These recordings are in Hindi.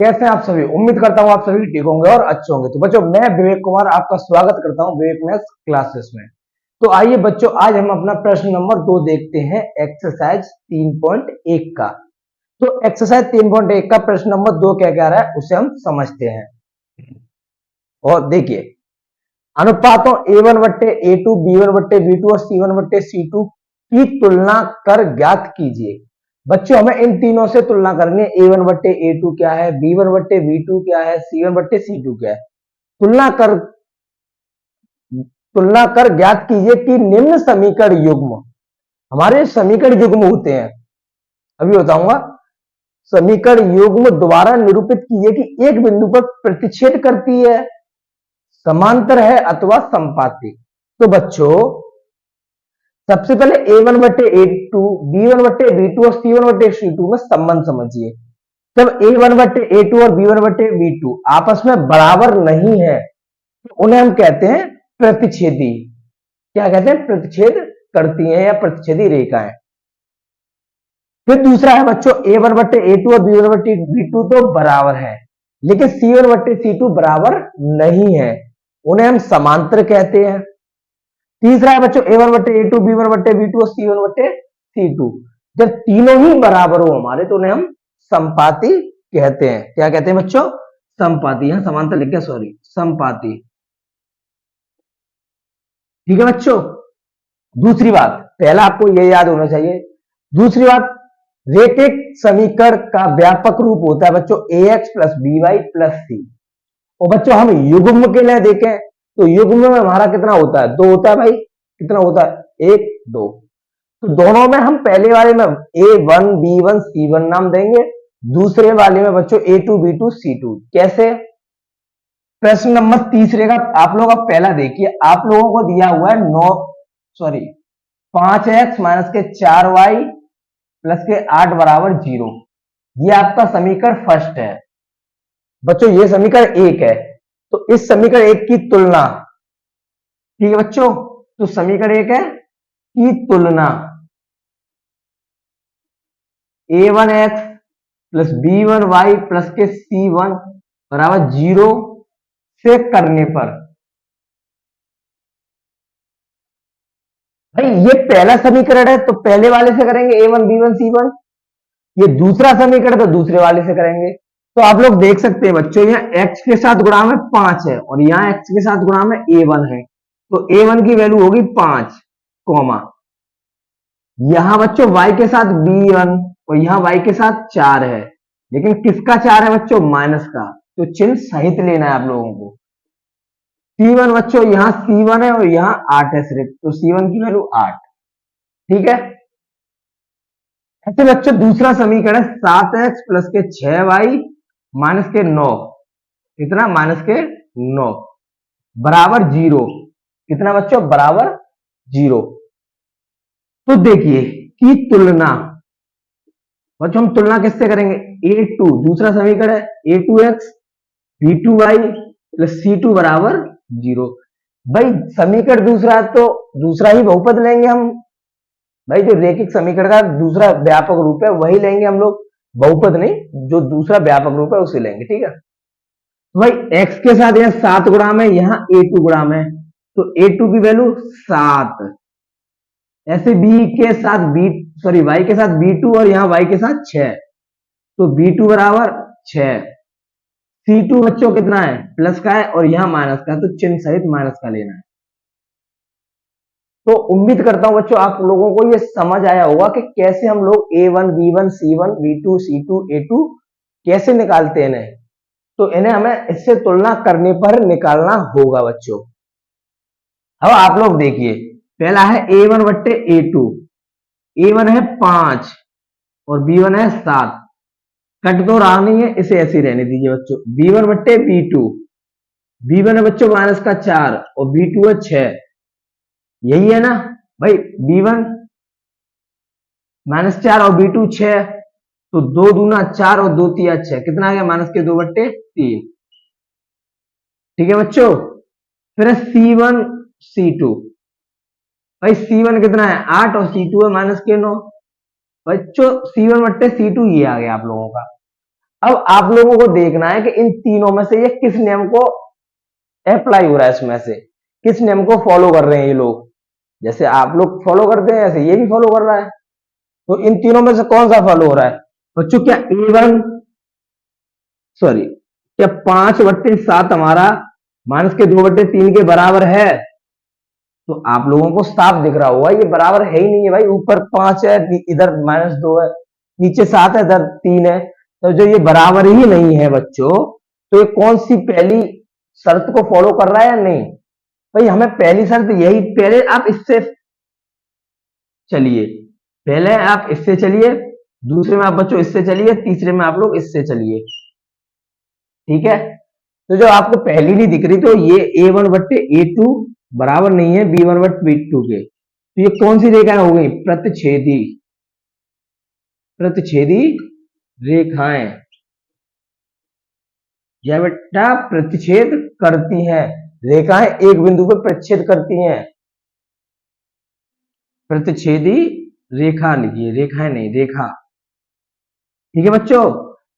कैसे हैं आप सभी। उम्मीद करता हूँ आप सभी ठीक होंगे और अच्छे होंगे। तो बच्चों, मैं विवेक कुमार आपका स्वागत करता हूँ विवेक मैथ्स क्लासेस में। तो आइए बच्चों, आज हम अपना प्रश्न नंबर 2 देखते हैं, एक्सरसाइज 3.1 का। तो एक्सरसाइज 3.1 का प्रश्न नंबर 2 क्या कह रहा है उसे हम समझते हैं। और देखिए, अनुपातों A1/A2, B1/B2 और C1/C2 की तुलना कर ज्ञात कीजिए। बच्चों, हमें इन तीनों से तुलना करनी है। A1/A2 क्या है, B1/B2 क्या है, C1/C2 क्या है। तुलना कर ज्ञात कीजिए कि निम्न समीकरण युग्म, हमारे समीकरण युग्म होते हैं, अभी बताऊंगा। समीकरण युग्म द्वारा निरूपित कीजिए कि एक बिंदु पर प्रतिच्छेद करती है, समांतर है अथवा संपाती। तो बच्चों, सबसे पहले A1/A2, B1/B2 और C1/C2 में संबंध समझिए। जब A1/A2 और B1/B2 आपस में बराबर नहीं है तो उन्हें हम कहते हैं प्रतिच्छेदी। क्या कहते हैं? प्रतिच्छेद करती हैं या प्रतिच्छेदी रेखाएं। फिर दूसरा है बच्चों, A1/A2 और B1/B2 तो बराबर है, लेकिन C1/C2 बराबर नहीं है, उन्हें हम समांतर कहते हैं। तीसरा है बच्चों, A1/A2, B1/B2 और C1/C2, जब तीनों ही बराबर हो हमारे तो उन्हें हम संपाती कहते हैं। क्या कहते हैं बच्चों? संपाती। यहां समांतर लिख गया, सॉरी, संपाती। ठीक है बच्चों। दूसरी बात, पहला आपको यह याद होना चाहिए। दूसरी बात, रेखिक समीकरण का व्यापक रूप होता है बच्चों ax प्लस by प्लस सी। और बच्चों, हम युग्म के लिए देखें तो युग्म में हमारा कितना होता है? 2 होता है भाई। कितना होता है? 1, 2। तो दोनों में हम पहले वाले में A1, B1, C1 नाम देंगे, दूसरे वाले में बच्चों A2, B2, C2। कैसे? प्रश्न नंबर तीसरे का आप लोग अब पहला देखिए। आप लोगों को दिया हुआ है 5x माइनस के 4y प्लस के 8 बराबर 0। ये आपका समीकरण फर्स्ट है बच्चों, ये समीकरण 1 है। तो इस समीकरण 1 की तुलना, ठीक है बच्चों, तो समीकरण 1 है की तुलना A1x प्लस B1y प्लस के C1 बराबर 0 से करने पर, भाई ये पहला समीकरण है तो पहले वाले से करेंगे A1, B1, C1। ये दूसरा समीकरण तो दूसरे वाले से करेंगे। तो आप लोग देख सकते हैं बच्चों, यहाँ x के साथ गुणा में 5 है और यहाँ x के साथ गुणा में A1 है, तो A1 की वैल्यू होगी 5, कॉमा यहां बच्चों y के साथ B1 और यहाँ y के साथ 4 है, लेकिन किसका 4 है बच्चों? माइनस का। तो चिन्ह सहित लेना है आप लोगों को। C1 बच्चों, यहाँ C1 है और यहाँ 8 है सिर्फ, तो C1 की वैल्यू 8। ठीक है। ऐसे बच्चों दूसरा समीकरण 7x प्लस के 6y माइनस के 9, कितना? माइनस के 9 बराबर 0। कितना बच्चों? बराबर 0। तो देखिए कि तुलना, बच्चों हम तुलना किससे करेंगे? A2, दूसरा समीकरण है A2x B2y प्लस C2 बराबर 0। भाई समीकरण दूसरा है तो दूसरा ही बहुपद लेंगे हम। भाई जो रेखिक समीकरण का दूसरा व्यापक रूप है वही लेंगे हम लोग, बहुपद नहीं, जो दूसरा व्यापक रूप है उसे लेंगे। ठीक है। तो भाई x के साथ यहाँ 7 गुणा में, यहाँ A2 गुणा में, तो A2 की वैल्यू 7। ऐसे b के साथ y के साथ B2 और यहाँ y के साथ 6, तो B2 बराबर 6। C2 बच्चों कितना है? प्लस का है और यहाँ माइनस का है, तो चिन्ह सहित माइनस का लेना है। तो उम्मीद करता हूं बच्चों आप लोगों को ये समझ आया होगा कि कैसे हम लोग A1, B1, C1, B2, C2, A2 कैसे निकालते हैं इन्हें। तो इन्हें हमें इससे तुलना करने पर निकालना होगा बच्चों। अब आप लोग देखिए, पहला है A1/A2। A1 है 5 और B1 है 7, कट तो रहा नहीं है, इसे ऐसे रहने दीजिए बच्चों। B1/B2, B1 है बच्चों माइनस का 4 और B2 है 6, यही है ना भाई। B1 -4 और B2 6, तो 2 दूना 4 और 2 तिया 6, कितना आ गया? माइनस के 2/3। ठीक है बच्चों। फिर है C1 C2, भाई C1 कितना है? 8 और C2 है माइनस के 9। बच्चों C1/C2 ये आ गया आप लोगों का। अब आप लोगों को देखना है कि इन तीनों में से ये किस नियम को अप्लाई हो रहा है, इसमें से किस नियम को फॉलो कर रहे हैं ये लोग। जैसे आप लोग फॉलो करते हैं ऐसे ये भी फॉलो कर रहा है, तो इन तीनों में से कौन सा फॉलो हो रहा है बच्चों? क्या A1 सॉरी क्या 5/7 हमारा -2/3 के बराबर है? तो आप लोगों को साफ दिख रहा होगा ये बराबर है ही नहीं है भाई। ऊपर 5 है, इधर -2 है, नीचे 7 है, इधर 3 है, तो जो ये बराबर ही नहीं है बच्चों, तो ये कौन सी पहली शर्त को फॉलो कर रहा है या नहीं? भाई हमें पहली शर्त यही, पहले आप इससे चलिए, पहले आप इससे चलिए, दूसरे में आप बच्चों इससे चलिए, तीसरे में आप लोग इससे चलिए, ठीक है। तो जो आपको पहली नहीं दिख रही, तो ये A1/A2 बराबर नहीं है B1/B2 के, तो ये कौन सी रेखाएं हो गई? प्रतिच्छेदी, प्रतिच्छेदी रेखाएं, यह बेटा प्रतिच्छेद करती हैं, रेखाएं एक बिंदु पर प्रतिच्छेद करती हैं। प्रतिच्छेदी रेखा लिखिए, रेखाएं नहीं, रेखा, ठीक है बच्चों।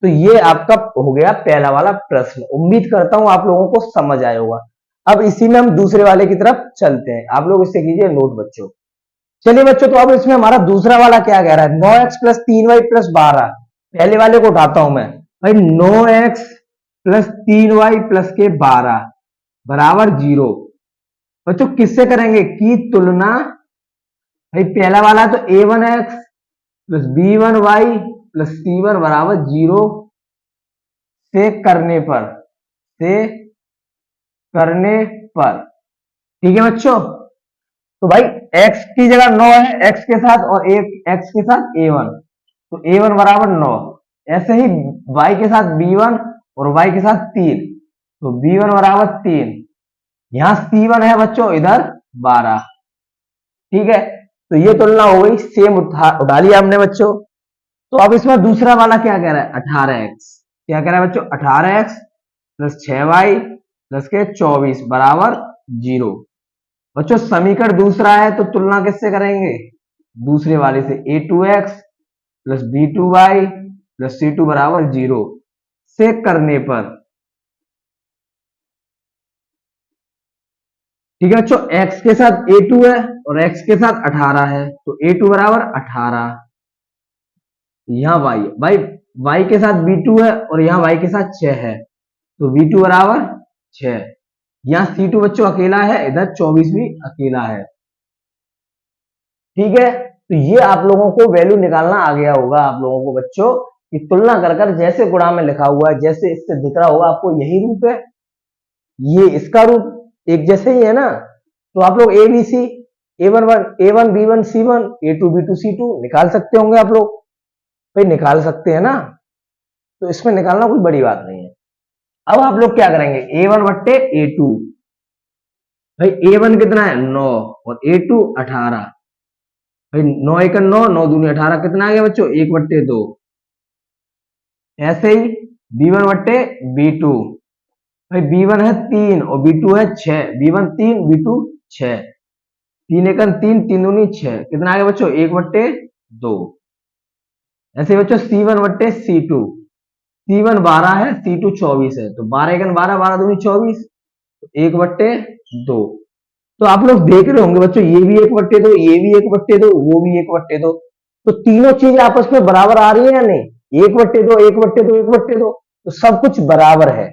तो ये आपका हो गया पहला वाला प्रश्न। उम्मीद करता हूं आप लोगों को समझ आया होगा। अब इसी में हम दूसरे वाले की तरफ चलते हैं, आप लोग इससे कीजिए नोट बच्चों। चलिए बच्चों, तो अब इसमें हमारा दूसरा वाला क्या कह रहा है? 9x + 3y + 12। पहले वाले को उठाता हूं मैं भाई, 9x + 3y + 12 बराबर 0। बच्चों किससे करेंगे की तुलना? भाई पहला वाला तो A1x + B1y + C1 बराबर 0 से करने पर, से करने पर, ठीक है बच्चों। तो भाई x की जगह 9 है, x के साथ, और एक x के साथ A1, तो A1 बराबर 9। ऐसे ही y के साथ B1 और y के साथ 3, तो B1 बराबर 3। यहां C1 है बच्चों, इधर 12, ठीक है। तो ये तुलना हो गई, सेम उठा लिया हमने बच्चों। तो अब इसमें दूसरा वाला क्या कह रहा है? 18x। क्या कह रहा है बच्चों? 18x + 6y + 24 बराबर 0। बच्चों समीकरण दूसरा है, तो तुलना किससे करेंगे? दूसरे वाले से, A2x + B2y + C2 बराबर 0 से करने पर, ठीक है बच्चों। x के साथ A2 है और x के साथ 18 है, तो A2 बराबर 18। यहां y के साथ B2 है और यहां y के साथ 6 है, तो B2 बराबर 6। यहां C2 बच्चों अकेला है, इधर 24 भी अकेला है, ठीक है। तो ये आप लोगों को वैल्यू निकालना आ गया होगा आप लोगों को बच्चों, कि तुलना कर जैसे गुणा में लिखा हुआ है, जैसे इससे दिख रहा होगा आपको यही रूप है, ये इसका रूप एक जैसे ही है ना। तो आप लोग ABC, A1 B1 C1, A2 B2 C2 निकाल सकते होंगे आप लोग, भाई निकाल सकते हैं ना, तो इसमें निकालना कोई बड़ी बात नहीं है। अब आप लोग क्या करेंगे? A1/A2, भाई A1 कितना है? 9 और A2 18। भाई 9 × 9, 9 दूनी 18, कितना आ गया बच्चों? 1/2। ऐसे ही B1/B2, भाई B1 है 3 और B2 है 6, B1 3 B2 6, 3 × 3, 3 दूनी 6, कितना आ गया बच्चों? 1/2। ऐसे बच्चों C1/C2, C1 12 है, C2 24 है, तो 12 × 12, 12 दूनी 24, 1/2। तो आप लोग देख रहे होंगे बच्चों, ये भी 1/2, ये भी 1/2, वो भी 1/2, तो तीनों चीजें आपस में बराबर आ रही है या नहीं? 1/2 1/2 1/2, तो सब कुछ बराबर है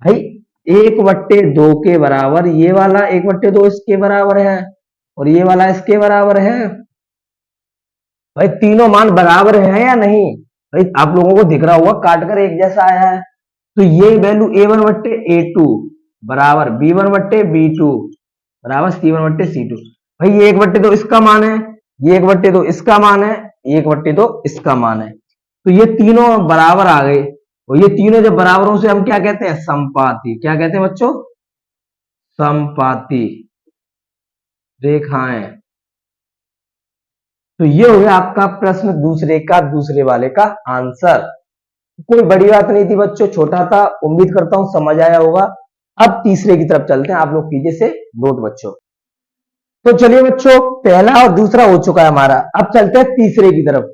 भाई। 1/2 के बराबर ये वाला 1/2 इसके बराबर है, और ये वाला इसके बराबर है। भाई तीनों मान बराबर है या नहीं? भाई आप लोगों को दिख रहा होगा काटकर एक जैसा आया है, तो ये वैल्यू A1/A2 बराबर B1/B2 बराबर C1/C2। भाई ये 1/2 इसका मान है, ये 1/2 इसका मान है, ये 1/2 इसका मान है, तो ये तीनों बराबर आ गए। और ये तीनों जब बराबर हो से हम क्या कहते हैं? समपाती। क्या कहते हैं बच्चों? समपाती रेखाएं। तो ये हो गया आपका प्रश्न दूसरे का, दूसरे वाले का आंसर। कोई बड़ी बात नहीं थी बच्चों, छोटा था। उम्मीद करता हूं समझ आया होगा। अब तीसरे की तरफ चलते हैं, आप लोग कीजिए से नोट बच्चों। तो चलिए बच्चों, पहला और दूसरा हो चुका है हमारा, अब चलते हैं तीसरे की तरफ।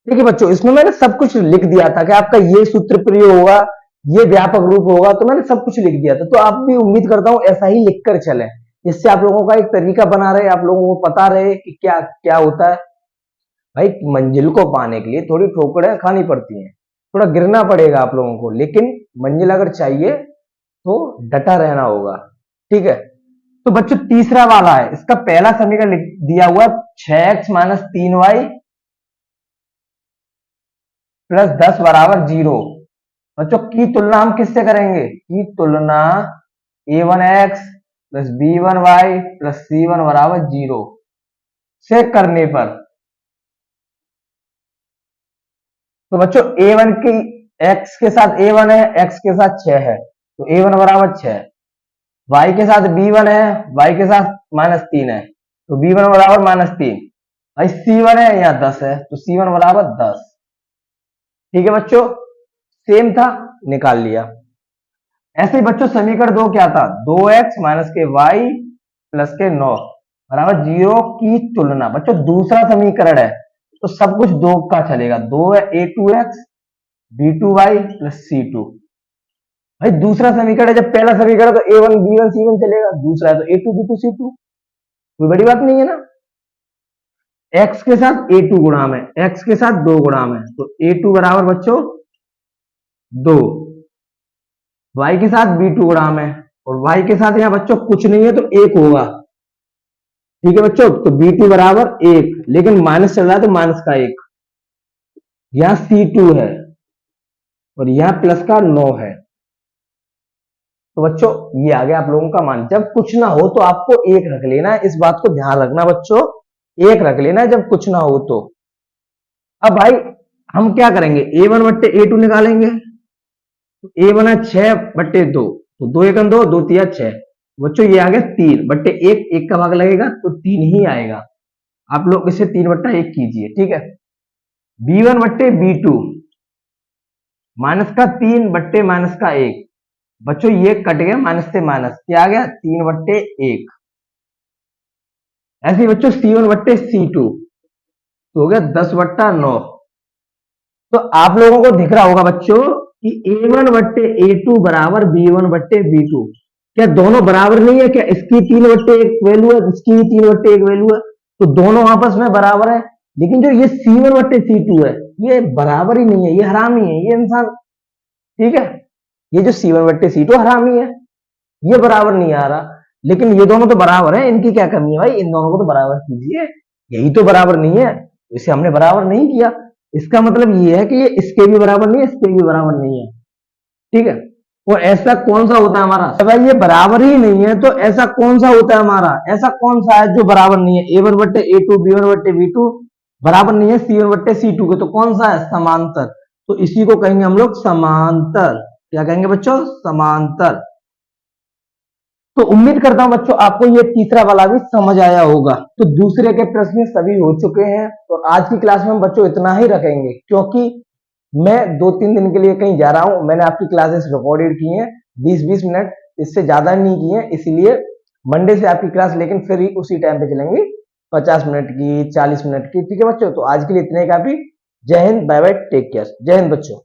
ठीक है बच्चों, इसमें मैंने सब कुछ लिख दिया था कि आपका ये सूत्र प्रयोग होगा, ये व्यापक रूप होगा, तो मैंने सब कुछ लिख दिया था। तो आप भी उम्मीद करता हूं ऐसा ही लिख कर चलें, इससे आप लोगों का एक तरीका बना रहे, आप लोगों को पता रहे कि क्या क्या होता है। भाई मंजिल को पाने के लिए थोड़ी ठोकरें खानी पड़ती हैं, थोड़ा गिरना पड़ेगा आप लोगों को, लेकिन मंजिल अगर चाहिए तो डटा रहना होगा। ठीक है, तो बच्चों तीसरा वाला है, इसका पहला समीकरण दिया हुआ है 6x माइनस 3y प्लस 10 बराबर 0। बच्चों की तुलना हम किससे करेंगे? की तुलना a1x plus b1y plus c1 बराबर 0 से करने पर, तो बच्चों a1 की x के साथ a1 है, x के साथ 6 है, तो a1 बराबर 6, y के साथ b1 है, y के साथ -3 है, तो b1 बराबर -3। भाई c1 है यहाँ 10 है, तो c1 बराबर 10। ठीक है बच्चों, सेम था, निकाल लिया। ऐसे ही बच्चों समीकरण 2 क्या था? 2x माइनस के y प्लस के 9 बराबर 0 की तुलना। बच्चों दूसरा समीकरण है तो सब कुछ 2 का चलेगा, 2 है a2x b2y प्लस c2। भाई दूसरा समीकरण है, जब पहला समीकरण तो a1 b1 c1 चलेगा, दूसरा है तो a2 b2 c2, कोई बड़ी बात नहीं है ना। x के साथ a2 गुणा में, x के साथ 2 गुणा में, तो a2 बराबर बच्चों 2, y के साथ b2 गुणा में, और y के साथ यहाँ बच्चों कुछ नहीं है तो 1 होगा। ठीक है बच्चों, तो b2 बराबर 1, लेकिन माइनस चल रहा है तो माइनस का 1, यहां c2 है और यहां प्लस का 9 है। तो बच्चों ये आ गया आप लोगों का मान। जब कुछ ना हो तो आपको 1 रख लेना है, इस बात को ध्यान रखना बच्चों, 1 रख लेना है जब कुछ ना हो तो। अब भाई हम क्या करेंगे? a1 बट्टे a2 निकालेंगे, तो a1 है 6 बट्टे 2, तो 2 1 2, 2 3 6। बच्चों ये आ गया 3 बट्टे 1, 1 का भाग लगेगा तो 3 ही आएगा। आप लोग इसे 3 बट्टा 1 कीजिए। ठीक है, b1 बट्टे b2 माइनस का 3 बट्टे माइनस का 1। बच्चों ये कट गया, माइनस से माइनस, क्या आ गया? 3 बट्टे 1। ऐसे ही बच्चों c1 बट्टे c2 तो हो गया 10 बट्टा 9। तो आप लोगों को दिख रहा होगा बच्चों कि a1 बट्टे a2 बराबर b1 बट्टे b2। क्या दोनों बराबर नहीं है? क्या इसकी 3 बट्टे 1 वैल्यू है, इसकी 3 बट्टे 1 वैल्यू है, तो दोनों आपस में बराबर है। लेकिन जो ये c1 बट्टे c2 है ये बराबर ही नहीं है, ये हरामी है, ये इंसान। ठीक है, ये जो c1 बट्टे c2 हरामी है, ये बराबर नहीं आ रहा। लेकिन ये दोनों तो बराबर है, इनकी क्या कमी है? भाई इन दोनों को तो बराबर कीजिए, यही तो बराबर नहीं है, इसे हमने बराबर नहीं किया। इसका मतलब ये है कि ये इसके भी बराबर नहीं है, इसके भी बराबर नहीं है। ठीक है, और ऐसा कौन सा होता है हमारा? भाई ये बराबर ही नहीं है तो ऐसा कौन सा होता है हमारा? ऐसा कौन सा है जो बराबर नहीं है? a1 बट्टे a2 b1 बट्टे b2 बराबर नहीं है c1 बट्टे c2 के, तो कौन सा है? समांतर। तो इसी को कहेंगे हम लोग समांतर। क्या कहेंगे बच्चों? समांतर। तो उम्मीद करता हूं बच्चों आपको ये तीसरा वाला भी समझ आया होगा। तो दूसरे के प्रश्न सभी हो चुके हैं, तो आज की क्लास में हम बच्चों इतना ही रखेंगे, क्योंकि मैं 2-3 दिन के लिए कहीं जा रहा हूं। मैंने आपकी क्लासेस रिकॉर्डेड की हैं 20-20 मिनट, इससे ज्यादा नहीं की हैं, इसलिए मंडे से आपकी क्लास लेकिन फिर उसी टाइम पे चलेंगी, 50 मिनट की, 40 मिनट की। ठीक है बच्चों, तो आज के लिए इतने काफी। जय हिंद, बाय बाय, टेक केयर। जय हिंद बच्चों।